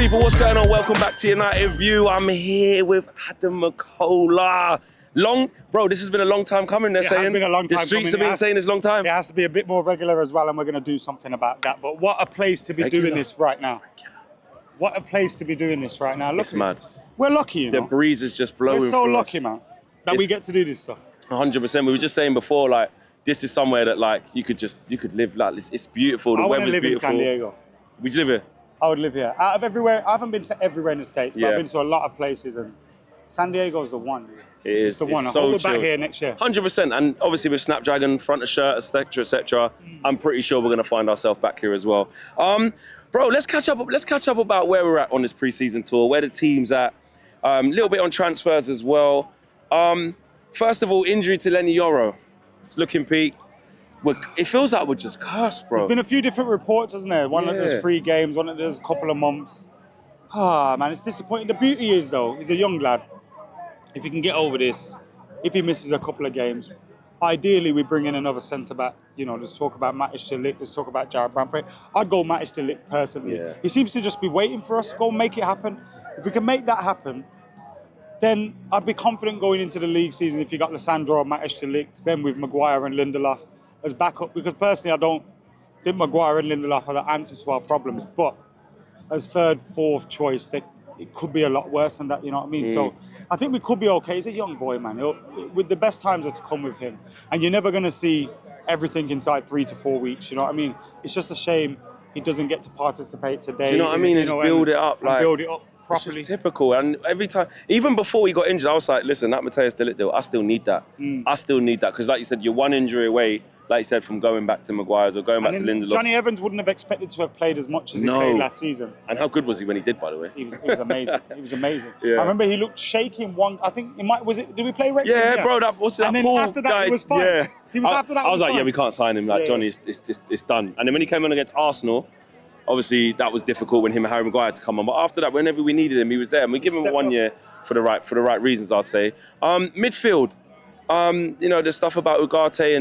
people, what's going on? Welcome back to United View. I'm here with Adam McKola. Bro, this has been a long time coming, they're saying. It has been a long time The streets coming. have been saying this a long time. It has to be a bit more regular as well, and we're going to do something about that. But what a place to be doing this right now. What a place to be doing this right now. Look, It's mad. We're lucky, you know. The breeze is just blowing We're so through lucky, us. man, that we get to do this stuff. 100%. We were just saying before, like, this is somewhere that, like, you could live, like, it's beautiful. The I want to weather's live beautiful. in San Diego. Would you live here? I would live here. Out of everywhere, I haven't been to everywhere in the States, but I've been to a lot of places, and San Diego's the one. It is. It's the one. I so hope we're back chilled. here next year. 100%. And obviously with Snapdragon, front of shirt, etc., etc., I'm pretty sure we're going to find ourselves back here as well. Bro, let's catch up. Let's catch up about where we're at on this pre-season tour, where the team's at. A little bit on transfers as well. First of all, injury to Lenny Yoro. It's looking peak. It feels like we're just cursed, bro. There's been a few different reports, hasn't there? One that there's 3 games, one that there's a couple of months. Man, it's disappointing. The beauty is, though, he's a young lad. If he can get over this, if he misses a couple of games, ideally we bring in another centre-back. You know, let's talk about Matic de Ligt, let's talk about Jared Bamford. I'd go Matic de Ligt personally. Yeah. He seems to just be waiting for us to go and make it happen. If we can make that happen, then I'd be confident going into the league season if you got Lissandro or Matic de Ligt, then with Maguire and Lindelof as backup, because personally I don't think Maguire and Lindelof are the answer to our problems, but as third, fourth choice, it could be a lot worse than that, you know what I mean? So I think we could be okay. He's a young boy, man. With the best times are to come with him, and you're never going to see everything inside 3 to 4 weeks, you know what I mean? It's just a shame he doesn't get to participate today. Do you know what I mean? Build it up, like, build it up properly. It's just typical. And every time, even before he got injured, I was like, listen, that Matthias de Ligt deal, I still need that. I still need that. Because like you said, you're one injury away, like you said, from going back to Maguire's or going back to Lindelof. Johnny Evans wouldn't have expected to have played as much as he played last season. And how good was he when he did, by the way? He was amazing. He was amazing. Yeah. I remember he looked shaky in one. I think it might. Was it? Did we play Wrexham? Yeah, bro. That was that. And then Paul after that, guy, he was fine. Yeah. He was after that. I was like, fine. yeah, we can't sign him. Like Johnny, it's done. And then when he came on against Arsenal, obviously that was difficult when him and Harry Maguire had to come on. But after that, whenever we needed him, he was there. And we give him 1 year for the right reasons, I'd say. Midfield, you know, there's stuff about Ugarte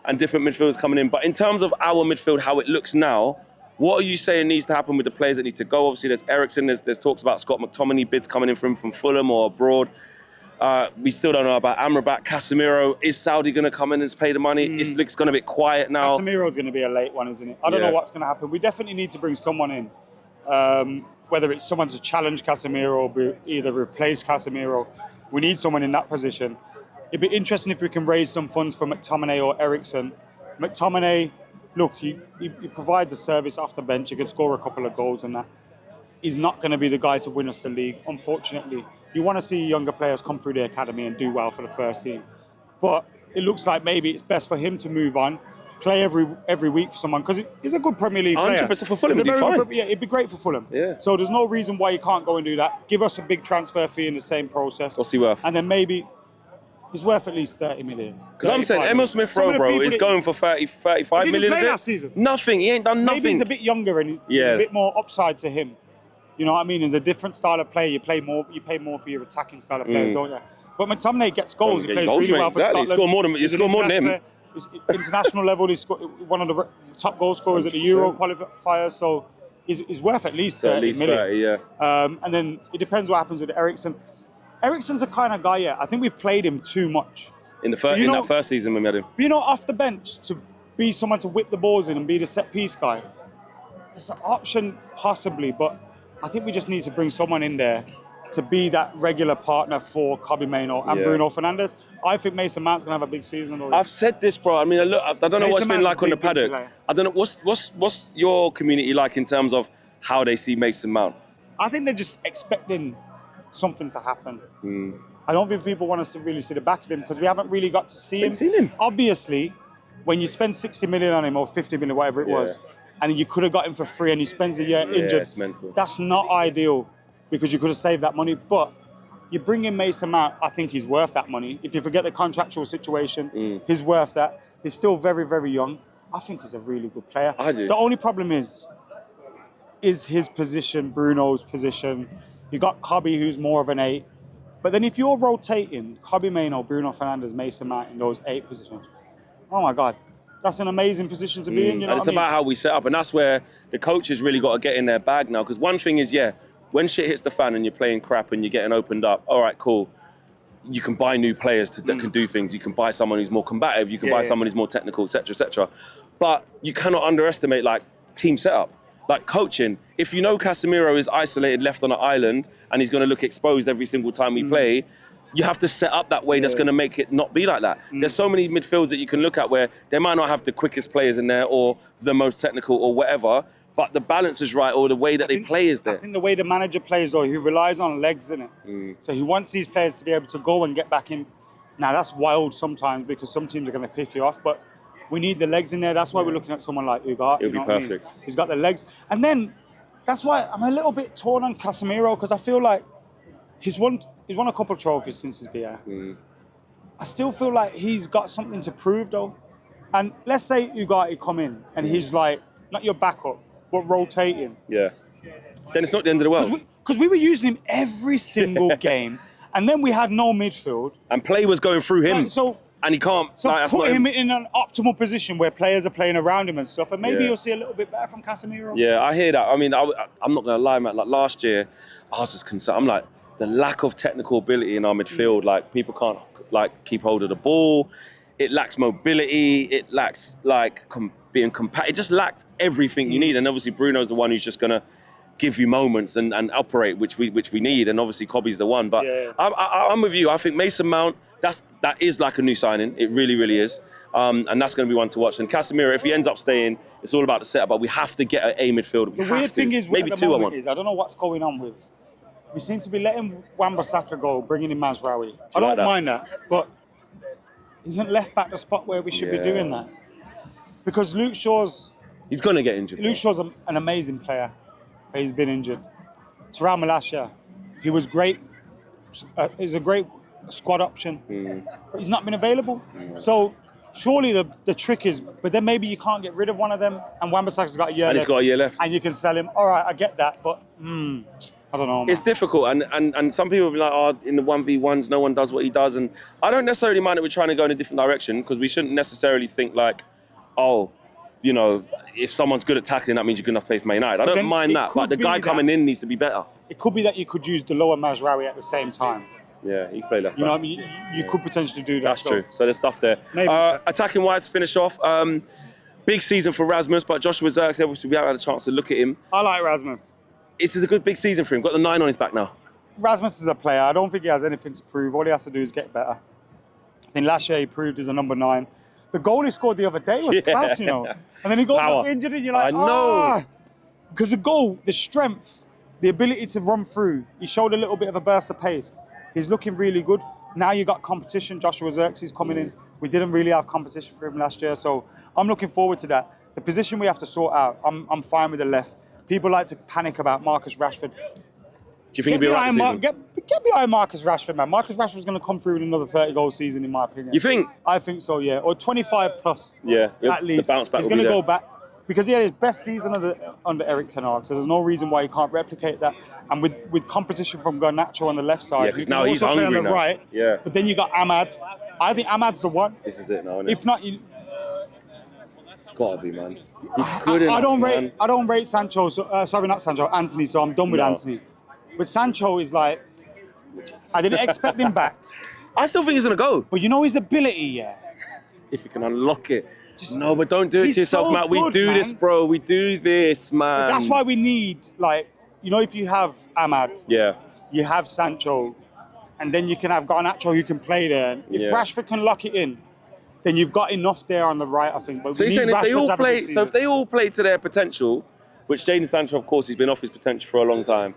and different midfielders coming in. But in terms of our midfield, how it looks now, what are you saying needs to happen with the players that need to go? Obviously, there's Eriksen, there's talks about Scott McTominay bids coming in from Fulham or abroad. We still don't know about Amrabat, Casemiro. Is Saudi going to come in and pay the money? It looks going to be quiet now. Casemiro's going to be a late one, isn't it? I don't know what's going to happen. We definitely need to bring someone in, whether it's someone to challenge Casemiro or either replace Casemiro. We need someone in that position. It'd be interesting if we can raise some funds for McTominay or Eriksen. McTominay, look, he provides a service off the bench. He can score a couple of goals and that. He's not going to be the guy to win us the league, unfortunately. You want to see younger players come through the academy and do well for the first team. But it looks like maybe it's best for him to move on, play every week for someone, because he's a good Premier League player. 100% for Fulham, it'd be fine. Yeah, it'd be great for Fulham. Yeah. So there's no reason why you can't go and do that. Give us a big transfer fee in the same process. What's he worth? And then maybe he's worth at least 30 million. Because I'm saying Emil Smith-Rowe, bro, is going for 35 million. He didn't play is it? last season. Nothing. He ain't done nothing. Maybe he's a bit younger and there's a bit more upside to him. You know what I mean? In the different style of play, you pay more for your attacking style of players, don't you? But McTominay gets goals. He plays really well for Scotland. He scored more than him. International level, he's one of the top goal scorers at the Euro qualifiers. So he's worth at least 30 million. 30, yeah. And then it depends what happens with Eriksen. Eriksen's the kind of guy, I think we've played him too much. In that first season when we had him. You know, off the bench, to be someone to whip the balls in and be the set-piece guy, it's an option possibly, but I think we just need to bring someone in there to be that regular partner for Kobbie Mainoo and Bruno Fernandes. I think Mason Mount's going to have a big season. I've said this, bro. I mean, look, I don't know what's been like on the paddock. I don't know, what's your community like in terms of how they see Mason Mount? I think they're just expecting something to happen. I don't think people want us to really see the back of him because we haven't really got to see him. Seen him. Obviously, when you spend 60 million on him or 50 million, whatever it was, and you could have got him for free and he spends the year injured, it's mental. That's not ideal because you could have saved that money. But you bring in Mason Mount, I think he's worth that money. If you forget the contractual situation, he's worth that. He's still very, very young. I think he's a really good player. I do. The only problem is his position, Bruno's position. You got Kobbie, who's more of an 8. But then if you're rotating Kobbie Mainoo, Bruno Fernandes, Mason Mount in those 8 positions, oh my God, that's an amazing position to be in. You know and it's about how we set up, and that's where the coaches really got to get in their bag now. Because one thing is, when shit hits the fan and you're playing crap and you're getting opened up, all right, cool. You can buy new players that can do things. You can buy someone who's more combative. You can buy someone who's more technical, etc., etc. But you cannot underestimate like team setup, like coaching. If you know Casemiro is isolated, left on an island, and he's going to look exposed every single time we play, you have to set up that way that's going to make it not be like that. There's so many midfields that you can look at where they might not have the quickest players in there or the most technical or whatever, but the balance is right, or the way that they play is there. I think the way the manager plays, though, he relies on legs in it. So he wants these players to be able to go and get back in. Now, that's wild sometimes because some teams are going to pick you off, but we need the legs in there. That's why we're looking at someone like Ugarte. It'll be perfect. I mean? He's got the legs. And then that's why I'm a little bit torn on Casemiro because I feel like he's won a couple of trophies since he's been here. I still feel like he's got something to prove, though. And let's say Ugarte come in and he's like, not your backup, but rotating. Yeah. Then it's not the end of the world. Because we were using him every single game, and then we had no midfield. And play was going through him. Right, and he can't. So put him in an optimal position where players are playing around him and stuff, and maybe you'll see a little bit better from Casemiro. Yeah, I hear that. I mean, I'm not going to lie, man. Like last year, I was just concerned. I'm like, the lack of technical ability in our midfield, like people can't like keep hold of the ball. It lacks mobility. It lacks like being compact. It just lacked everything you need. And obviously Bruno's the one who's just going to give you moments and operate, which we need. And obviously Kobe's the one. But I'm with you. I think Mason Mount, that is like a new signing. It really, really is. And that's going to be one to watch. And Casemiro, if he ends up staying, it's all about the setup. But we have to get a midfielder. The weird thing is, maybe two I want. I don't know what's going on with. We seem to be letting Wan-Bissaka go, bringing in Mazraoui. I don't mind that, but isn't left back the spot where we should be doing that? Because Luke Shaw's... He's going to get injured. Luke Shaw's an amazing player, but he's been injured. Thuram Malacia, he was great. He's a great squad option, but he's not been available. So surely the trick is, but then maybe you can't get rid of one of them, and Wan-Bissaka's got a year left. And he's got a year left. And you can sell him. All right, I get that, but I don't know, man. It's difficult, and some people will be like, oh, in the 1v1s, no one does what he does, and I don't necessarily mind that we're trying to go in a different direction, because we shouldn't necessarily think like, oh, you know, if someone's good at tackling, that means you're good enough to play for Man United. I don't mind that, but the guy coming in needs to be better. It could be that you could use Delo and Mazraoui at the same time. Yeah, he can play left back. You know what I mean? You could potentially do that. That's true. So there's stuff there. Attacking wise, to finish off, big season for Rasmus, but Joshua Zirkzee, obviously we haven't had a chance to look at him. I like Rasmus. This is a good big season for him. Got the 9 on his back now. Rasmus is a player. I don't think he has anything to prove. All he has to do is get better. I think last year he proved he's a number 9. The goal he scored the other day was class, you know. And then he got injured and you're like, Because the goal, the strength, the ability to run through, he showed a little bit of a burst of pace. He's looking really good. Now you got competition. Joshua Zirkzee's coming in. We didn't really have competition for him last year. So I'm looking forward to that. The position we have to sort out, I'm fine with the left. People like to panic about Marcus Rashford. Do you think he'll be all right this season? Get behind Marcus Rashford, man. Marcus Rashford's going to come through with another 30-goal season, in my opinion. You think? I think so, yeah. Or 25 plus. Yeah, at least. The bounce back He's going to go back. Because he had his best season under Eric Ten Hag, so there's no reason why he can't replicate that. And with competition from Garnacho on the left side, yeah, because now he's hungry on the now. right. Yeah. But then you got Ahmad. I think Ahmad's the one. This is it now, isn't it? If not, it's got to be, man. He's good enough, I don't rate Sancho. Sorry, not Sancho. Anthony. So I'm done with Anthony. But Sancho is like, I didn't expect him back. I still think he's gonna go. But you know his ability, yeah. If you can unlock it. No, but don't do it to yourself, Matt. We do this, bro. We do this, man. But that's why we need, like, you know, if you have Ahmad, you have Sancho, and then you can have Garnacho who can play there. If Rashford can lock it in, then you've got enough there on the right, I think. But so you're saying if they all play, so if they all play to their potential, which Jadon Sancho, of course, he's been off his potential for a long time,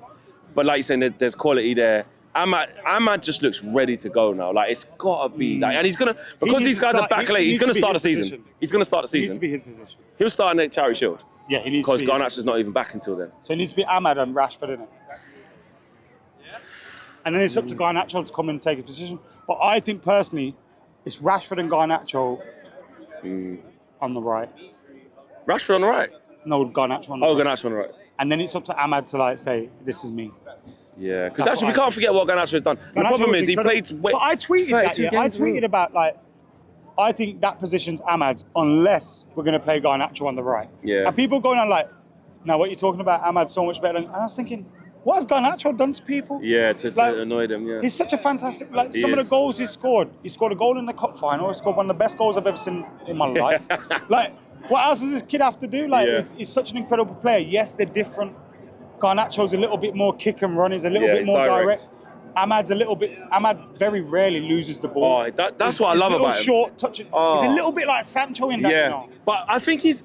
but like you're saying, there's quality there. Ahmad just looks ready to go now. Like, it's got to be. Like, and he's going to, because these guys are back late, he's going to start the season. He's going to start the season. He needs to be his position. He'll start in the Charity Shield. Yeah, he needs to be. Because Garnacho's not even back until then. So it needs to be Ahmad and Rashford, innit? And then it's up to Garnacho to come and take his position. But I think, personally, it's Rashford and Garnacho on the right. Rashford on the right? No, Garnacho on the right. Oh, Garnacho on the right. And then it's up to Ahmad to, like, say, this is me. Yeah, because actually we can't forget what Garnacho has done. The problem is he played... But I tweeted that, I tweeted about, like, I think that position's Ahmad's unless we're going to play Garnacho on the right. Yeah. And people going on like, now what you're talking about, Ahmad's so much better. And I was thinking, what has Garnacho done to people? Yeah, to annoy them. Yeah, he's such a fantastic. Like some of the goals he scored a goal in the cup final. He scored one of the best goals I've ever seen in my life. Like, what else does this kid have to do? Like, he's such an incredible player. Yes, they're different. Garnacho's a little bit more kick and run. He's a little bit more direct. Ahmad very rarely loses the ball. Oh, that's what I love about him. Short touching. He's a little bit like Sancho in that. Yeah, you know? but I think he's,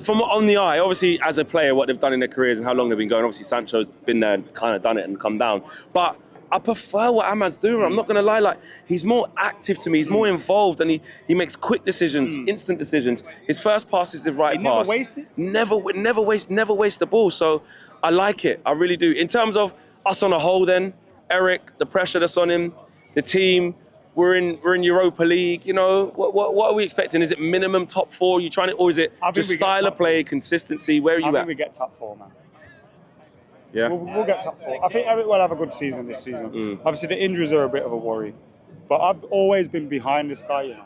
from on the eye, obviously as a player, what they've done in their careers and how long they've been going. Obviously Sancho's been there and kind of done it and come down. But I prefer what Ahmad's doing. I'm not going to lie. Like, he's more active to me. He's more involved, and he makes quick decisions, instant decisions. His first pass is the right pass. Never wastes it. Never waste the ball. So I like it. I really do. In terms of us on a whole, then Eric, the pressure that's on him, the team. We're in Europa League. You know, what are we expecting? Is it minimum top 4? You trying to, or is it just style of play, consistency? Where are you at? I think we get top 4, man. Yeah, we'll get top 4. I think Eric will have a good season this season. Obviously, the injuries are a bit of a worry, but I've always been behind this guy. You know,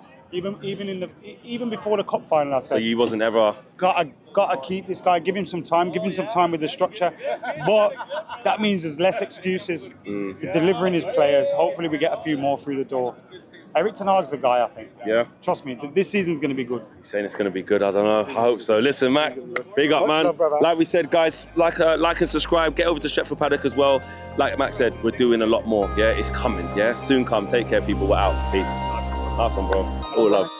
even before the cup final, I said. So you wasn't ever. Gotta keep this guy. Give him some time. Give him some time with the structure. But that means there's less excuses. We're delivering his players. Hopefully, we get a few more through the door. Eric Ten Hag's the guy, I think. Yeah. Trust me, this season's going to be good. He's saying it's going to be good. I don't know. I hope so. Listen, Mac, big up, man. Like we said, guys, like and subscribe. Get over to Stretford Paddock as well. Like Mac said, we're doing a lot more. Yeah, it's coming. Yeah, soon come. Take care, people. We're out. Peace. Awesome, bro. All love.